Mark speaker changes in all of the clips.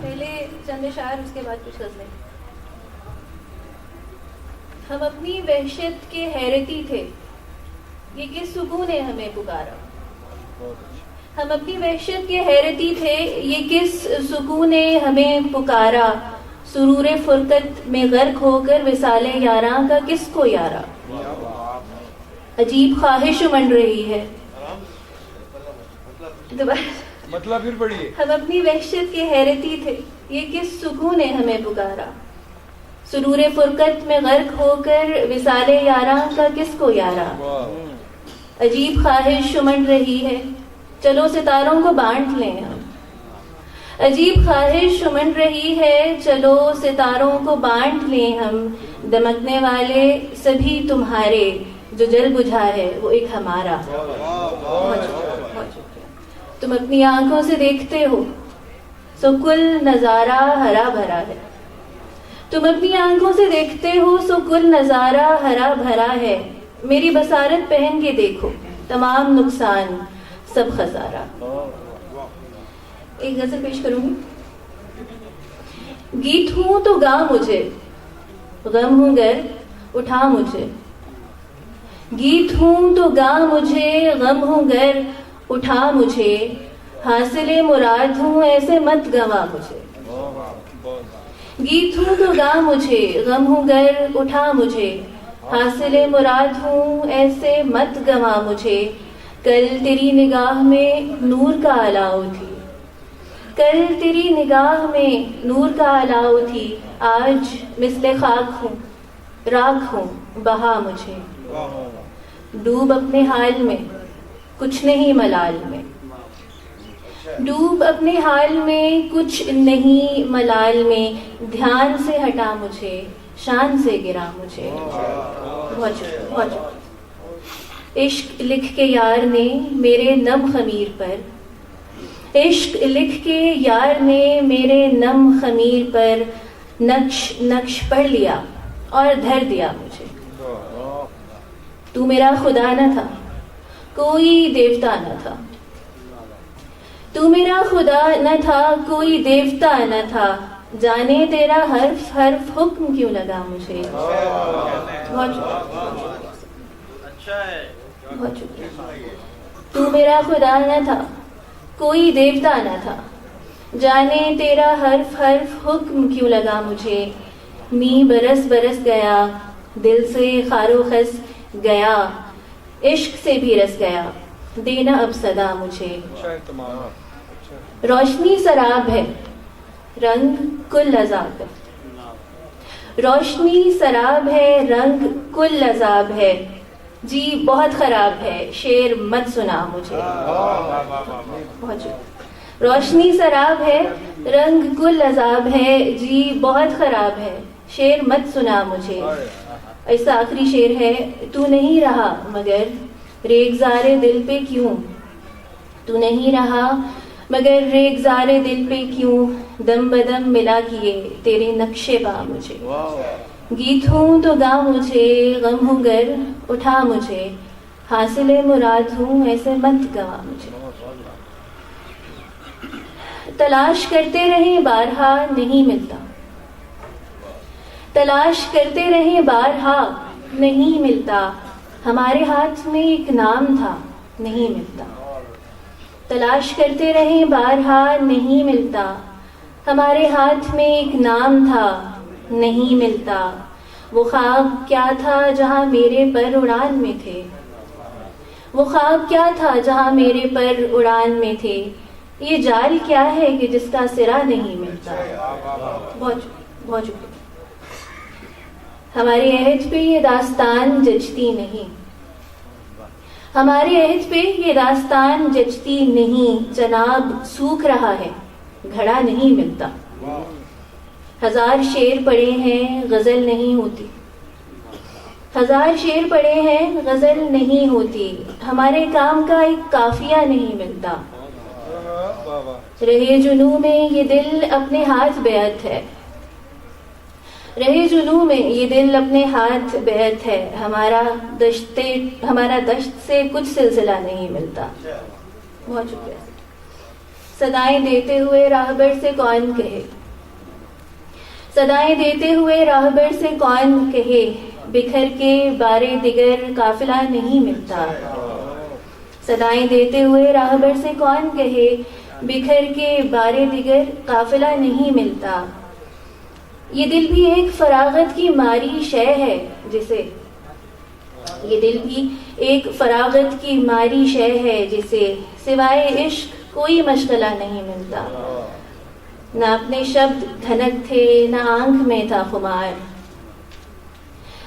Speaker 1: پہلے چند اشعار، اس کے بعد کچھ غزلیں. ہم اپنی وحشت کے حیرتی تھے، یہ کس سکون نے ہمیں پکارا. ہم اپنی وحشت کے حیرتی تھے، یہ کس سکون نے ہمیں پکارا. سرور فرقت میں غرق ہو کر وصال یاراں کا کس کو یارا. عجیب خواہش امنڈ رہی ہے.
Speaker 2: مطلب پھر پڑھیے.
Speaker 1: ہم اپنی وحشت کے حیرتی تھے، یہ کس سکون نے ہمیں پکارا. سرور فرقت میں غرق ہو کر وصال یاراں کا کس کو یارا. عجیب خواہش امنڈ رہی ہے، چلو ستاروں کو بانٹ لیں ہم. عجیب خواہش امنڈ رہی ہے، چلو ستاروں کو بانٹ لیں ہم. دمکنے والے سبھی تمہارے، جو جل بجھا ہے وہ ایک ہمارا. تم اپنی آنکھوں سے دیکھتے ہو سو کل نظارہ ہرا بھرا ہے. تم اپنی آنکھوں سے دیکھتے ہو سو کل نظارہ ہرا بھرا ہے. میری بصارت پہن کے دیکھو، تمام نقصان سب خسارہ. ایک غزل پیش کروں گی. گیت ہوں تو گا مجھے، غم ہوں گر اٹھا مجھے. گیت ہوں تو گا مجھے، غم ہوں گر اٹھا مجھے. حاصل مراد ہوں ایسے مت گوا مجھے. گیت ہوں تو گا مجھے، غم ہوں گر اٹھا مجھے. حاصل مراد ہوں ایسے مت گوا مجھے. کل تیری نگاہ میں نور کا الاؤ تھی، کل تیری نگاہ میں نور کا الاؤ تھی. آج مثل خاک ہوں، راکھ ہوں بہا مجھے. ڈوب اپنے حال میں کچھ نہیں ملال میں. ڈوب اپنے حال میں کچھ نہیں ملال میں. دھیان سے ہٹا مجھے، شان سے گرا مجھے. بہت عشق لکھ کے یار نے میرے نم خمیر پر، عشق لکھ کے یار نے میرے نم خمیر پر. نقش نقش پڑھ لیا اور دھر دیا مجھے. تو میرا خدا نہ تھا، کوئی دیوتا نہ تھا. تو میرا خدا نہ تھا، کوئی دیوتا نہ تھا. جانے تیرا حرف حرف حکم کیوں لگا مجھے. بہت شکریہ. تو میرا خدا نہ تھا، کوئی دیوتا نہ تھا. جانے تیرا حرف حرف حکم کیوں لگا مجھے. می برس برس گیا، دل سے خار و خس گیا. عشق سے بھی رس گیا، دینا اب صدا مجھے. روشنی سراب ہے، رنگ کل عذاب ہے. روشنی سراب ہے، رنگ کل عذاب ہے. جی بہت خراب ہے، شعر مت سنا مجھے. روشنی سراب ہے، رنگ کل عذاب ہے. جی بہت خراب ہے، شعر مت سنا مجھے. ایسا آخری شعر ہے. تو نہیں رہا مگر ریگزار دل پہ کیوں. تو نہیں رہا مگر ریگزار دل پہ کیوں. دم بدم ملا کیے تیرے نقشے پا مجھے. گیت ہوں تو گا مجھے، غم ہوں گر اٹھا مجھے. حاصل مراد ہوں ایسے مت گوا مجھے. تلاش کرتے رہیں بارہا نہیں ملتا. تلاش کرتے رہیں بارہا نہیں ملتا. ہمارے ہاتھ میں ایک نام تھا نہیں ملتا. تلاش کرتے رہیں بارہا نہیں ملتا. ہمارے ہاتھ میں ایک نام تھا نہیں ملتا. وہ خواب کیا تھا جہاں میرے پر اڑان میں تھے. وہ خواب کیا تھا جہاں میرے پر اڑان میں تھے. یہ جال کیا ہے کہ جس کا سرا نہیں ملتا. بہت شکریہ. ہمارے عہد پہ یہ داستان جچتی نہیں. ہمارے عہد پہ یہ داستان جچتی نہیں. جناب سوکھ رہا ہے، گھڑا نہیں ملتا. ہزار شعر پڑے ہیں غزل نہیں ہوتی. ہزار شعر پڑے ہیں غزل نہیں ہوتی. ہمارے کام کا ایک قافیہ نہیں ملتا. رہے جنوں میں یہ دل اپنے ہاتھ بیعت ہے. رہے جنوں میں یہ دل اپنے ہاتھ بیعت ہے. ہمارا دشت سے کچھ سلسلہ نہیں ملتا. بہت شکریہ. صدائیں دیتے ہوئے راہبر سے کون کہے، صدائیں دیتے ہوئے راہبر سے کون کہے، بکھر کے بارے دیگر قافلہ نہیں ملتا، صدائیں دیتے ہوئے راہبر سے کون کہے، بکھر کے بارے دیگر قافلہ نہیں ملتا۔ یہ دل بھی ایک فراغت کی ماری شے ہے جسے، یہ دل بھی ایک فراغت کی ماری شے ہے جسے سوائے عشق کوئی مشغلہ نہیں ملتا۔ نہ اپنے شبد دھنک تھے نہ آنکھ میں تھا خمار،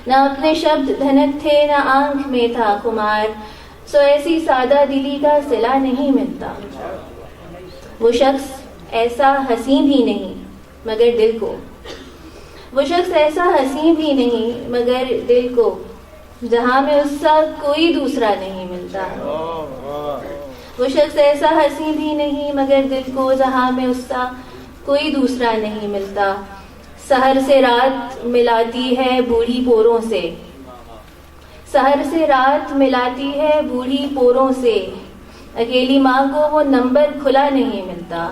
Speaker 1: نہ اپنے شبد دھنک تھے نہ آنکھ میں تھا خمار، سو ایسی سادہ دلی کا صلہ نہیں ملتا۔ وہ شخص ایسا حسین بھی نہیں مگر دل کو، وہ شخص ایسا حسین بھی نہیں مگر دل کو، جہاں میں اس کا کوئی دوسرا نہیں ملتا۔ وہ شخص ایسا حسین بھی نہیں مگر دل کو، جہاں میں اس کا کوئی دوسرا نہیں ملتا۔ سحر سے رات ملاتی ہے بوڑھی پوروں سے، سحر سے رات ملاتی ہے بوڑھی پوروں سے، اکیلی ماں کو وہ نمبر کھلا نہیں ملتا۔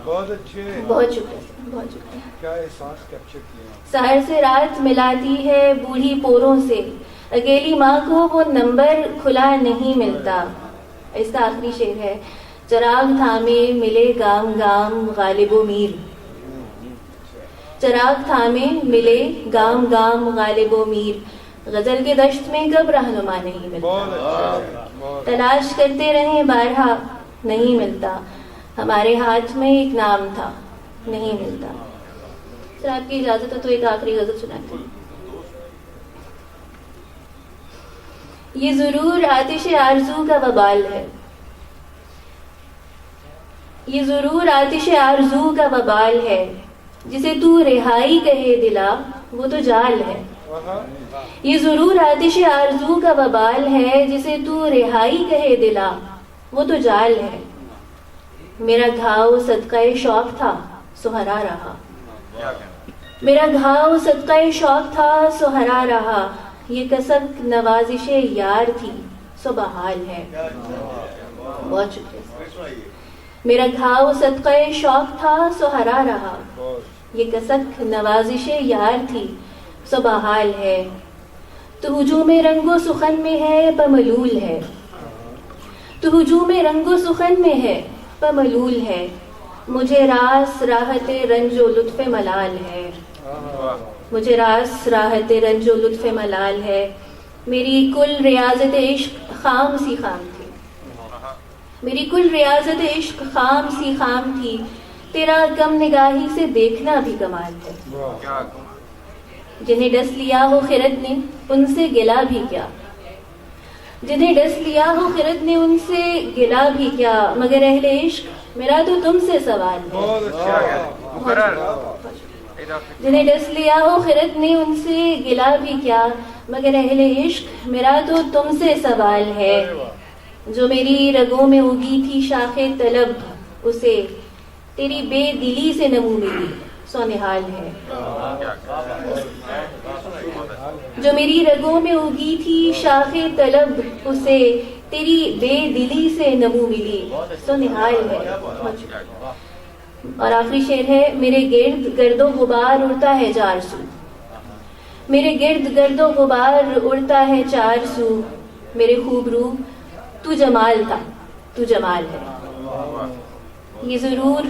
Speaker 2: بہت اچھے،
Speaker 1: بہت شکریہ، بہت شکریہ۔
Speaker 2: کیا احساس کیپچر کیا۔
Speaker 1: سحر سے رات ملاتی ہے بوڑھی پوروں سے، اکیلی ماں کو وہ نمبر کھلا نہیں ملتا۔ اس کا آخری شعر ہے، چراغ تھامے ملے گام گام غالب و میر، چراغ تھامے ملے گام گام غالب و میر، غزل کے دشت میں کب رہنما نہیں ملتا، تلاش کرتے رہیں بارہا نہیں ملتا، ہمارے ہاتھ میں ایک نام تھا نہیں ملتا۔ سر آپ کی اجازت ہے تو ایک آخری غزل سناتی ہوں۔ یہ ضرور آتش آرزو کا وبال ہے، یہ ضرور آتش آرزو کا وبال ہے، جسے تو رہائی کہے دلا وہ تو جال ہے۔ یہ ضرور آتش آرزو کا وبال ہے، جسے تو رہائی کہے دلا وہ تو جال ہے۔ میرا گھاؤ صدقہ شوق تھا سو ہرا رہا، میرا گھاؤ صدقہ شوق تھا سو ہرا رہا، یہ کسک نوازش یار تھی سو بحال ہے۔ بہت شکریہ۔ میرا گھاؤ صدقہ شوق تھا سو ہرا رہا، یہ کسک نوازش یار تھی سو بحال ہے۔ تو ہجوم رنگ و سخن میں ہے پملول ہے، تو ہجوم رنگ و سخن میں ہے پملول ہے، مجھے راس راحت رنج و لطف ملال ہے، مجھے راس راحت رنج و لطف ملال ہے۔ میری کل ریاضت عشق خام سی خام تھی، میری کل ریاضت عشق خام سی خام تھی، تیرا کم نگاہی سے دیکھنا بھی کمال ہے۔ جنہیں ڈس لیا ہو خرد نے ان سے گلا بھی کیا، جنہیں ڈس لیا ہو خرد نے ان سے گلا بھی کیا، مگر اہل عشق میرا تو تم سے سوال ہے۔ جنہیں ڈس لیا ہو خرد نے ان سے گلا بھی کیا، مگر اہل عشق میرا تو تم سے سوال ہے۔ جو میری رگوں میں اگی تھی شاخ طلب، اسے تیری بے دلی سے نمو ملی سو نہال ہے۔ جو میری رگوں میں اگی تھی شاخ طلب، اسے تیری بے دلی سے نمو ملی سو نہال ہے۔ اور آخری شعر ہے، میرے گرد گرد و غبار اڑتا ہے چار سو، میرے گرد گرد و غبار اڑتا ہے چار سو، میرے خوبرو تو جمال تھا تو جمال ہے۔ یہ ضرور